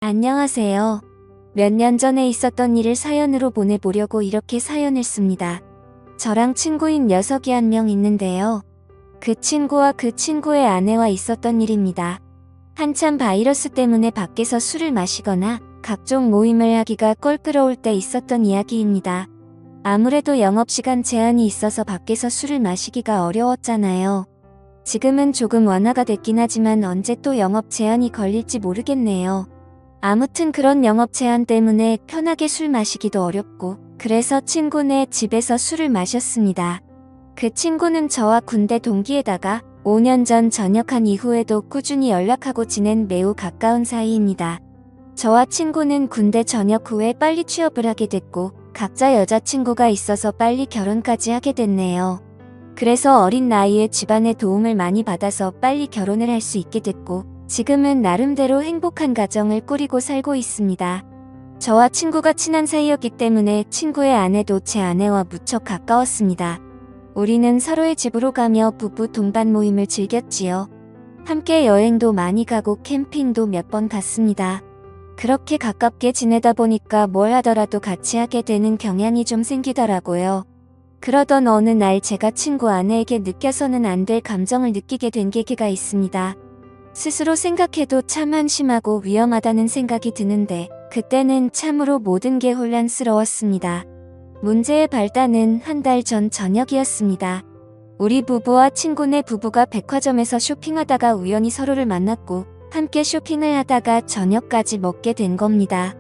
안녕하세요. 몇 년 전에 있었던 일을 사연으로 보내보려고 이렇게 사연을 씁니다. 저랑 친구인 녀석이 한 명 있는데요. 그 친구와 그 친구의 아내와 있었던 일입니다. 한참 바이러스 때문에 밖에서 술을 마시거나 각종 모임을 하기가 껄끄러울 때 있었던 이야기입니다. 아무래도 영업시간 제한이 있어서 밖에서 술을 마시기가 어려웠잖아요. 지금은 조금 완화가 됐긴 하지만 언제 또 영업 제한이 걸릴지 모르겠네요. 아무튼 그런 영업 제한 때문에 편하게 술 마시기도 어렵고 그래서 친구네 집에서 술을 마셨습니다. 그 친구는 저와 군대 동기에다가 5년 전 전역한 이후에도 꾸준히 연락하고 지낸 매우 가까운 사이입니다. 저와 친구는 군대 전역 후에 빨리 취업을 하게 됐고 각자 여자친구가 있어서 빨리 결혼까지 하게 됐네요. 그래서 어린 나이에 집안의 도움을 많이 받아서 빨리 결혼을 할 수 있게 됐고 지금은 나름대로 행복한 가정을 꾸리고 살고 있습니다. 저와 친구가 친한 사이였기 때문에 친구의 아내도 제 아내와 무척 가까웠습니다. 우리는 서로의 집으로 가며 부부 동반 모임을 즐겼지요. 함께 여행도 많이 가고 캠핑도 몇 번 갔습니다. 그렇게 가깝게 지내다 보니까 뭘 하더라도 같이 하게 되는 경향이 좀 생기더라고요. 그러던 어느 날 제가 친구 아내에게 느껴서는 안 될 감정을 느끼게 된 계기가 있습니다. 스스로 생각해도 참 한심하고 위험하다는 생각이 드는데 그때는 참으로 모든 게 혼란스러웠습니다. 문제의 발단은 한 달 전 저녁이었습니다. 우리 부부와 친구네 부부가 백화점에서 쇼핑하다가 우연히 서로를 만났고 함께 쇼핑을 하다가 저녁까지 먹게 된 겁니다.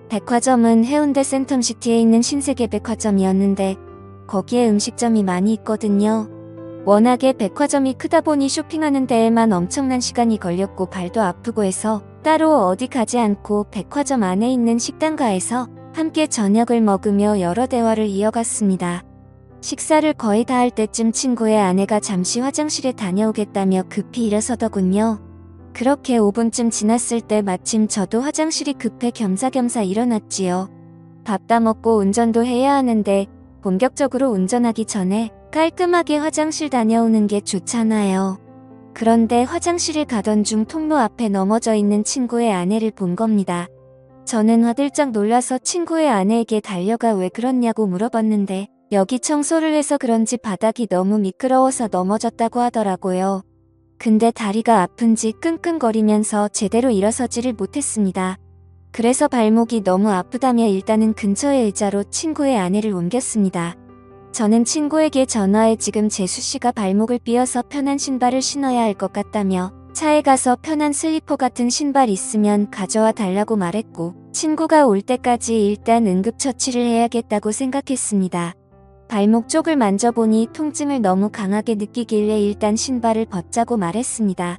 백화점은 해운대 센텀시티에 있는 신세계 백화점이었는데 거기에 음식점이 많이 있거든요. 워낙에 백화점이 크다 보니 쇼핑하는 데에만 엄청난 시간이 걸렸고 발도 아프고 해서 따로 어디 가지 않고 백화점 안에 있는 식당가에서 함께 저녁을 먹으며 여러 대화를 이어갔습니다. 식사를 거의 다 할 때쯤 친구의 아내가 잠시 화장실에 다녀오겠다며 급히 일어서더군요. 그렇게 5분쯤 지났을 때 마침 저도 화장실이 급해 겸사겸사 일어났지요. 밥 다 먹고 운전도 해야 하는데 본격적으로 운전하기 전에 깔끔하게 화장실 다녀오는 게 좋잖아요. 그런데 화장실에 가던 중 통로 앞에 넘어져 있는 친구의 아내를 본 겁니다. 저는 화들짝 놀라서 친구의 아내에게 달려가 왜 그렇냐고 물어봤는데 여기 청소를 해서 그런지 바닥이 너무 미끄러워서 넘어졌다고 하더라고요. 근데 다리가 아픈지 끙끙거리면서 제대로 일어서지를 못했습니다. 그래서 발목이 너무 아프다며 일단은 근처의 의자로 친구의 아내를 옮겼습니다. 저는 친구에게 전화해 지금 재수씨가 발목을 삐어서 편한 신발을 신어야 할 것 같다며 차에 가서 편한 슬리퍼 같은 신발 있으면 가져와 달라고 말했고 친구가 올 때까지 일단 응급처치를 해야겠다고 생각했습니다. 발목 쪽을 만져보니 통증을 너무 강하게 느끼길래 일단 신발을 벗자고 말했습니다.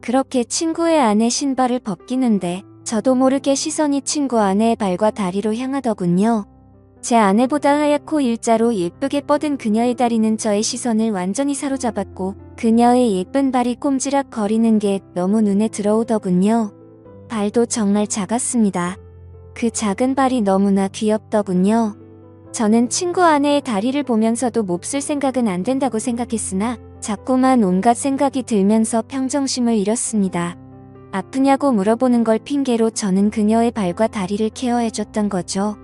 그렇게 친구의 아내 신발을 벗기는데 저도 모르게 시선이 친구 아내의 발과 다리로 향하더군요. 제 아내보다 하얗고 일자로 예쁘게 뻗은 그녀의 다리는 저의 시선을 완전히 사로잡았고 그녀의 예쁜 발이 꼼지락 거리는 게 너무 눈에 들어오더군요. 발도 정말 작았습니다. 그 작은 발이 너무나 귀엽더군요. 저는 친구 아내의 다리를 보면서도 몹쓸 생각은 안 된다고 생각했으나 자꾸만 온갖 생각이 들면서 평정심을 잃었습니다. 아프냐고 물어보는 걸 핑계로 저는 그녀의 발과 다리를 케어해줬던 거죠.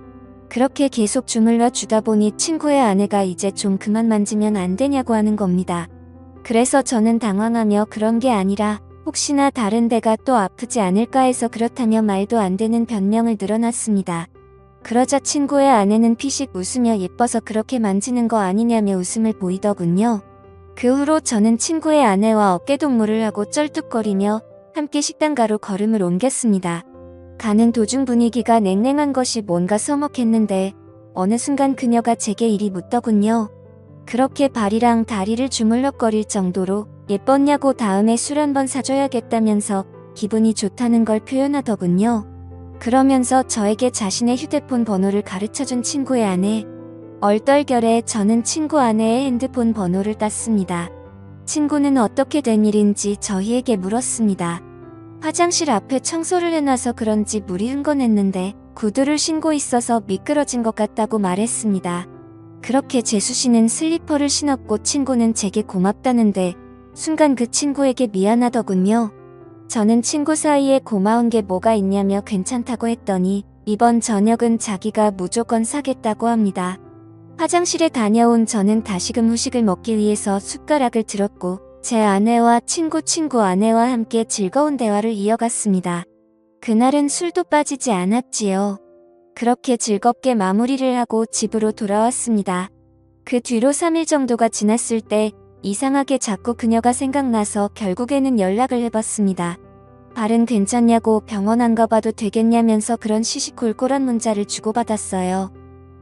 그렇게 계속 주물러 주다 보니 친구의 아내가 이제 좀 그만 만지면 안 되냐고 하는 겁니다. 그래서 저는 당황하며 그런 게 아니라 혹시나 다른 데가 또 아프지 않을까 해서 그렇다며 말도 안 되는 변명을 늘어놨습니다. 그러자 친구의 아내는 피식 웃으며 예뻐서 그렇게 만지는 거 아니냐며 웃음을 보이더군요. 그 후로 저는 친구의 아내와 어깨동무를 하고 쩔뚝거리며 함께 식당가로 걸음을 옮겼습니다. 가는 도중 분위기가 냉랭한 것이 뭔가 서먹했는데 어느 순간 그녀가 제게 이리 묻더군요. 그렇게 발이랑 다리를 주물럭거릴 정도로 예뻤냐고 다음에 술 한번 사줘야겠다면서 기분이 좋다는 걸 표현하더군요. 그러면서 저에게 자신의 휴대폰 번호를 가르쳐준 친구의 아내. 얼떨결에 저는 친구 아내의 핸드폰 번호를 땄습니다. 친구는 어떻게 된 일인지 저희에게 물었습니다. 화장실 앞에 청소를 해놔서 그런지 물이 흥건했는데 구두를 신고 있어서 미끄러진 것 같다고 말했습니다. 그렇게 재수씨는 슬리퍼를 신었고 친구는 제게 고맙다는데 순간 그 친구에게 미안하더군요. 저는 친구 사이에 고마운 게 뭐가 있냐며 괜찮다고 했더니 이번 저녁은 자기가 무조건 사겠다고 합니다. 화장실에 다녀온 저는 다시금 후식을 먹기 위해서 숟가락을 들었고 제 아내와 친구 아내와 함께 즐거운 대화를 이어갔습니다. 그날은 술도 빠지지 않았지요. 그렇게 즐겁게 마무리를 하고 집으로 돌아왔습니다. 그 뒤로 3일 정도가 지났을 때 이상하게 자꾸 그녀가 생각나서 결국에는 연락을 해봤습니다. 발은 괜찮냐고 병원 안 가봐도 되겠냐면서 그런 시시콜콜한 문자를 주고받았어요.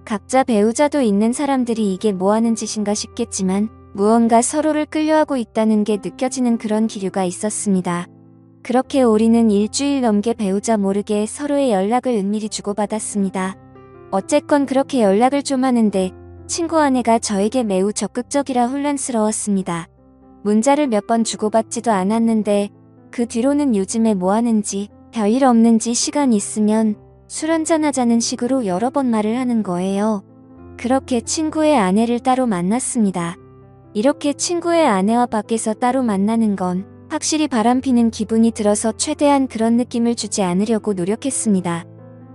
각자 배우자도 있는 사람들이 이게 뭐하는 짓인가 싶겠지만 무언가 서로를 끌려하고 있다는 게 느껴지는 그런 기류가 있었습니다. 그렇게 우리는 일주일 넘게 배우자 모르게 서로의 연락을 은밀히 주고받았습니다. 어쨌건 그렇게 연락을 좀 하는데 친구 아내가 저에게 매우 적극적이라 혼란스러웠습니다. 문자를 몇 번 주고받지도 않았는데 그 뒤로는 요즘에 뭐하는지 별일 없는지 시간 있으면 술 한잔하자는 식으로 여러 번 말을 하는 거예요. 그렇게 친구의 아내를 따로 만났습니다. 이렇게 친구의 아내와 밖에서 따로 만나는 건 확실히 바람피는 기분이 들어서 최대한 그런 느낌을 주지 않으려고 노력했습니다.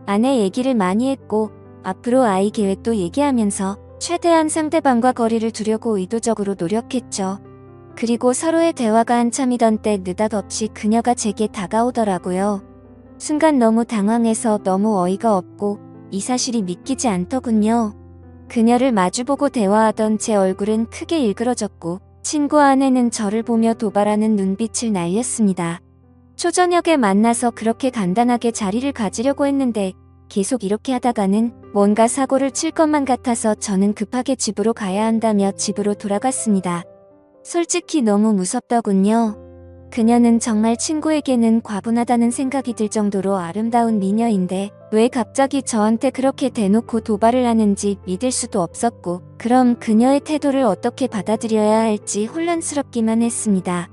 아내 얘기를 많이 했고 앞으로 아이 계획도 얘기하면서 최대한 상대방과 거리를 두려고 의도적으로 노력했죠. 그리고 서로의 대화가 한참이던 때 느닷없이 그녀가 제게 다가오더라고요. 순간 너무 당황해서 너무 어이가 없고 이 사실이 믿기지 않더군요. 그녀를 마주보고 대화하던 제 얼굴은 크게 일그러졌고 친구 아내는 저를 보며 도발하는 눈빛을 날렸습니다. 초저녁에 만나서 그렇게 간단하게 자리를 가지려고 했는데 계속 이렇게 하다가는 뭔가 사고를 칠 것만 같아서 저는 급하게 집으로 가야 한다며 집으로 돌아갔습니다. 솔직히 너무 무섭더군요. 그녀는 정말 친구에게는 과분하다는 생각이 들 정도로 아름다운 미녀인데 왜 갑자기 저한테 그렇게 대놓고 도발을 하는지 믿을 수도 없었고 그럼 그녀의 태도를 어떻게 받아들여야 할지 혼란스럽기만 했습니다.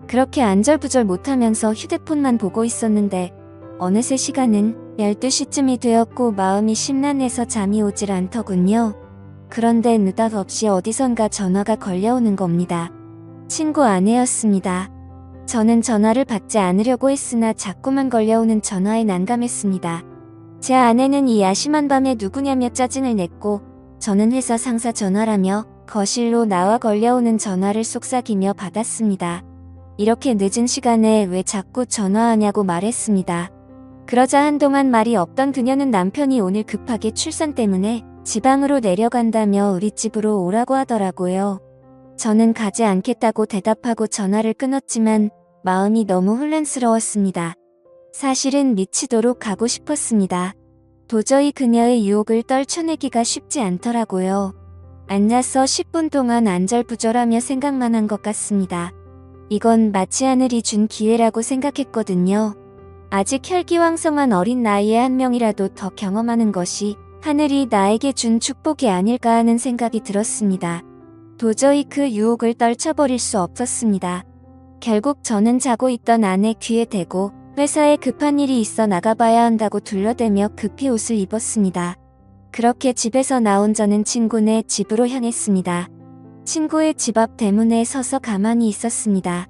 그렇게 안절부절 못하면서 휴대폰만 보고 있었는데 어느새 시간은 12시쯤이 되었고 마음이 심란해서 잠이 오질 않더군요. 그런데 느닷없이 어디선가 전화가 걸려오는 겁니다. 친구 아내였습니다. 저는 전화를 받지 않으려고 했으나 자꾸만 걸려오는 전화에 난감했습니다. 제 아내는 이 야심한 밤에 누구냐며 짜증을 냈고 저는 회사 상사 전화라며 거실로 나와 걸려오는 전화를 속삭이며 받았습니다. 이렇게 늦은 시간에 왜 자꾸 전화하냐고 말했습니다. 그러자 한동안 말이 없던 그녀는 남편이 오늘 급하게 출산 때문에 지방으로 내려간다며 우리 집으로 오라고 하더라고요. 저는 가지 않겠다고 대답하고 전화를 끊었지만 마음이 너무 혼란스러웠습니다. 사실은 미치도록 가고 싶었습니다. 도저히 그녀의 유혹을 떨쳐내기가 쉽지 않더라고요. 앉아서 10분 동안 안절부절하며 생각만 한 것 같습니다. 이건 마치 하늘이 준 기회라고 생각했거든요. 아직 혈기왕성한 어린 나이에 한 명이라도 더 경험하는 것이 하늘이 나에게 준 축복이 아닐까 하는 생각이 들었습니다. 도저히 그 유혹을 떨쳐버릴 수 없었습니다. 결국 저는 자고 있던 아내 귀에 대고 회사에 급한 일이 있어 나가봐야 한다고 둘러대며 급히 옷을 입었습니다. 그렇게 집에서 나온 저는 친구네 집으로 향했습니다. 친구의 집 앞 대문에 서서 가만히 있었습니다.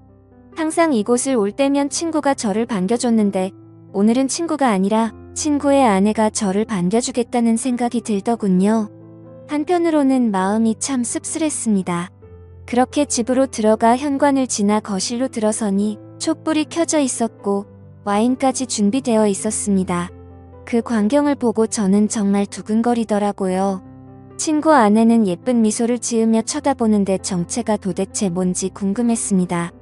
항상 이곳을 올 때면 친구가 저를 반겨줬는데 오늘은 친구가 아니라 친구의 아내가 저를 반겨주겠다는 생각이 들더군요. 한편으로는 마음이 참 씁쓸했습니다. 그렇게 집으로 들어가 현관을 지나 거실로 들어서니 촛불이 켜져 있었고 와인까지 준비되어 있었습니다. 그 광경을 보고 저는 정말 두근거리더라고요. 친구 아내는 예쁜 미소를 지으며 쳐다보는데 정체가 도대체 뭔지 궁금했습니다.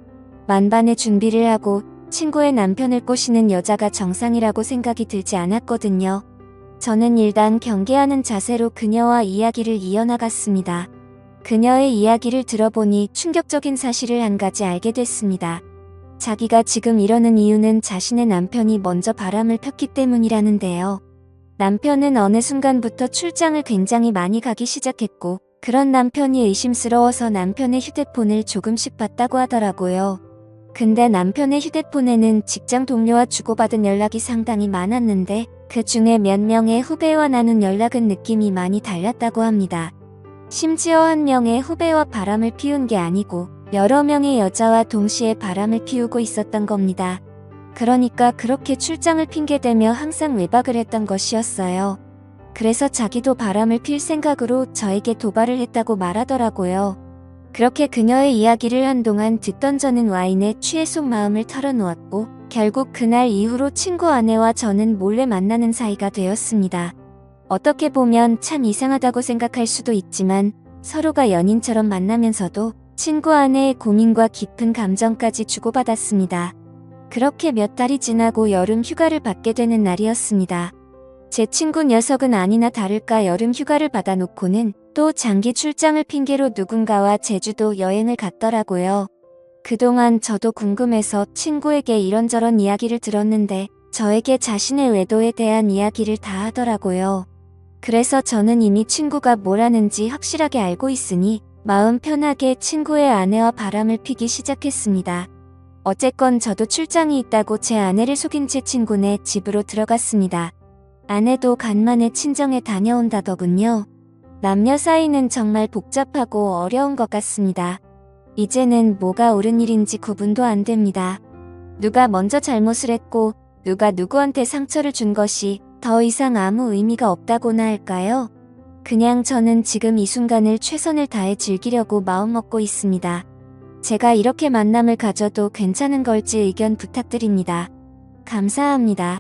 만반의 준비를 하고 친구의 남편을 꼬시는 여자가 정상이라고 생각이 들지 않았거든요. 저는 일단 경계하는 자세로 그녀와 이야기를 이어나갔습니다. 그녀의 이야기를 들어보니 충격적인 사실을 한 가지 알게 됐습니다. 자기가 지금 이러는 이유는 자신의 남편이 먼저 바람을 폈기 때문이라는데요. 남편은 어느 순간부터 출장을 굉장히 많이 가기 시작했고 그런 남편이 의심스러워서 남편의 휴대폰을 조금씩 봤다고 하더라고요. 근데 남편의 휴대폰에는 직장 동료와 주고받은 연락이 상당히 많았는데 그 중에 몇 명의 후배와 나눈 연락은 느낌이 많이 달랐다고 합니다. 심지어 한 명의 후배와 바람을 피운 게 아니고 여러 명의 여자와 동시에 바람을 피우고 있었던 겁니다. 그러니까 그렇게 출장을 핑계대며 항상 외박을 했던 것이었어요. 그래서 자기도 바람을 필 생각으로 저에게 도발을 했다고 말하더라고요. 그렇게 그녀의 이야기를 한동안 듣던 저는 와인에 취해 속마음을 털어놓았고 결국 그날 이후로 친구 아내와 저는 몰래 만나는 사이가 되었습니다. 어떻게 보면 참 이상하다고 생각할 수도 있지만 서로가 연인처럼 만나면서도 친구 아내의 고민과 깊은 감정까지 주고받았습니다. 그렇게 몇 달이 지나고 여름 휴가를 받게 되는 날이었습니다. 제 친구 녀석은 아니나 다를까 여름 휴가를 받아놓고는 또 장기 출장을 핑계로 누군가와 제주도 여행을 갔더라고요. 그동안 저도 궁금해서 친구에게 이런저런 이야기를 들었는데 저에게 자신의 외도에 대한 이야기를 다 하더라고요. 그래서 저는 이미 친구가 뭘 하는지 확실하게 알고 있으니 마음 편하게 친구의 아내와 바람을 피기 시작했습니다. 어쨌건 저도 출장이 있다고 제 아내를 속인 제 친구네 집으로 들어갔습니다. 아내도 간만에 친정에 다녀온다더군요. 남녀 사이는 정말 복잡하고 어려운 것 같습니다. 이제는 뭐가 옳은 일인지 구분도 안 됩니다. 누가 먼저 잘못을 했고 누가 누구한테 상처를 준 것이 더 이상 아무 의미가 없다고나 할까요? 그냥 저는 지금 이 순간을 최선을 다해 즐기려고 마음먹고 있습니다. 제가 이렇게 만남을 가져도 괜찮은 걸지 의견 부탁드립니다. 감사합니다.